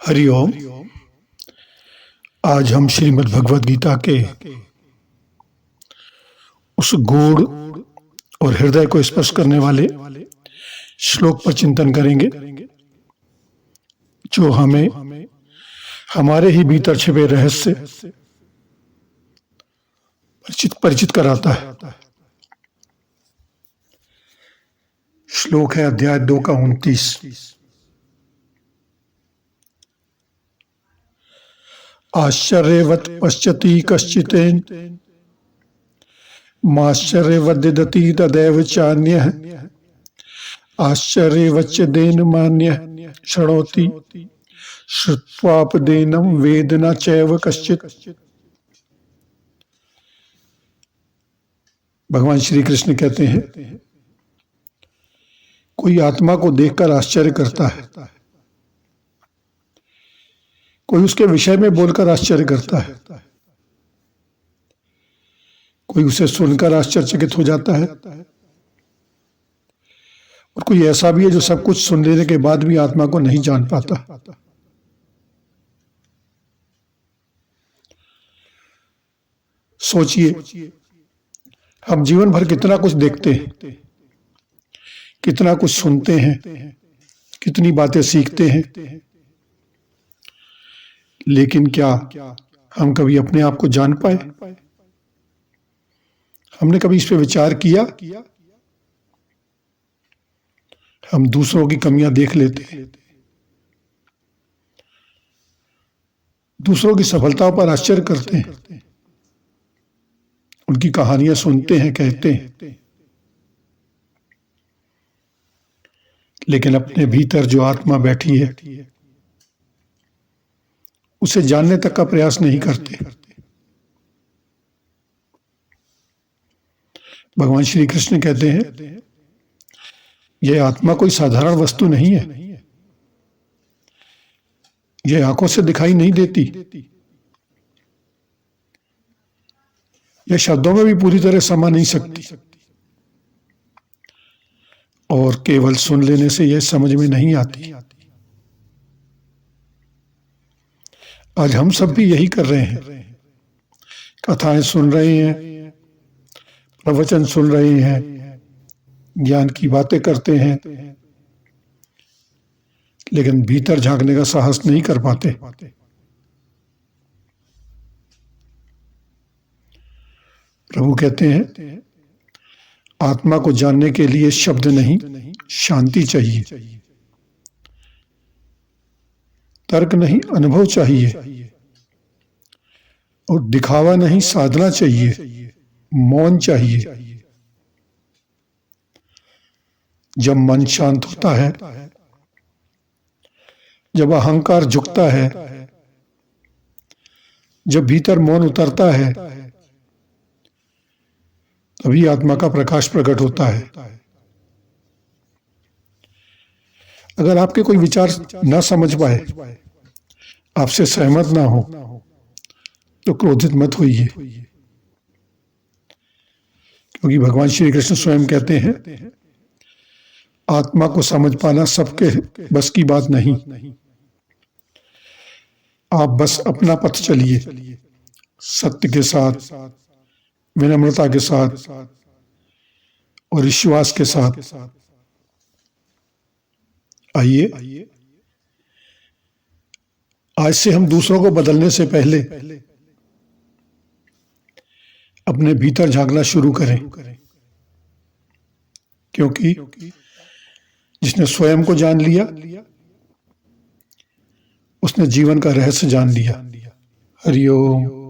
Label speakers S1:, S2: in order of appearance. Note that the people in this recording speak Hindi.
S1: हरिओम। आज हम श्रीमद् भगवद गीता के उस गूढ़ और हृदय को स्पर्श करने वाले श्लोक पर चिंतन करेंगे जो हमें हमारे ही भीतर छिपे रहस्य परिचित कराता है। श्लोक है अध्याय 2 का 29। आश्चर्यवत् पश्यति कश्चितेन माश्चर्यवद्दिदति तदैव चान्यः आश्चर्यवच्चदेन मान्यः शृणोति श्रुत्वापदेनं वेद न चैव कश्चित्। भगवान श्री कृष्ण कहते हैं, कोई आत्मा को देखकर आश्चर्य करता है, कोई उसके विषय में बोलकर आश्चर्य करता है, कोई उसे सुनकर आश्चर्यचकित हो जाता है, और कोई ऐसा भी है जो सब कुछ सुन लेने के बाद भी आत्मा को नहीं जान पाता। सोचिए, हम जीवन भर कितना कुछ देखते हैं, कितना कुछ सुनते हैं, कितनी बातें सीखते हैं, लेकिन क्या हम कभी अपने आप को जान पाए? हमने कभी इस पे विचार किया? हम दूसरों की कमियां देख लेते हैं, दूसरों की सफलताओं पर आश्चर्य करते हैं, उनकी कहानियां सुनते हैं, कहते हैं, लेकिन अपने भीतर जो आत्मा बैठी है उसे जानने तक का प्रयास नहीं करते। भगवान श्री कृष्ण कहते हैं, यह आत्मा कोई साधारण वस्तु नहीं है, यह आंखों से दिखाई नहीं देती, यह शब्दों में भी पूरी तरह समा नहीं सकती, और केवल सुन लेने से यह समझ में नहीं आती। आज हम सब भी यही कर रहे हैं, कथाएं सुन रहे हैं, प्रवचन सुन रहे हैं, ज्ञान की बातें करते हैं, लेकिन भीतर झांकने का साहस नहीं कर पाते। प्रभु कहते हैं, आत्मा को जानने के लिए शब्द नहीं, शांति चाहिए, तर्क नहीं, अनुभव चाहिए, और दिखावा नहीं, साधना चाहिए, मौन चाहिए। जब मन शांत होता है, जब अहंकार झुकता है, जब भीतर मौन उतरता है, तभी आत्मा का प्रकाश प्रकट होता है। अगर आपके कोई विचार ना समझ पाए, आपसे सहमत ना हो, तो क्रोधित मत होइए, क्योंकि भगवान श्री कृष्ण स्वयं कहते हैं, आत्मा को समझ पाना सबके बस की बात नहीं। आप बस अपना पथ चलिए, सत्य के साथ, विनम्रता के साथ और विश्वास के साथ। आइए, आज से हम दूसरों को बदलने से पहले अपने भीतर झांकना शुरू करें, क्योंकि जिसने स्वयं को जान लिया, उसने जीवन का रहस्य जान लिया। हरिओम।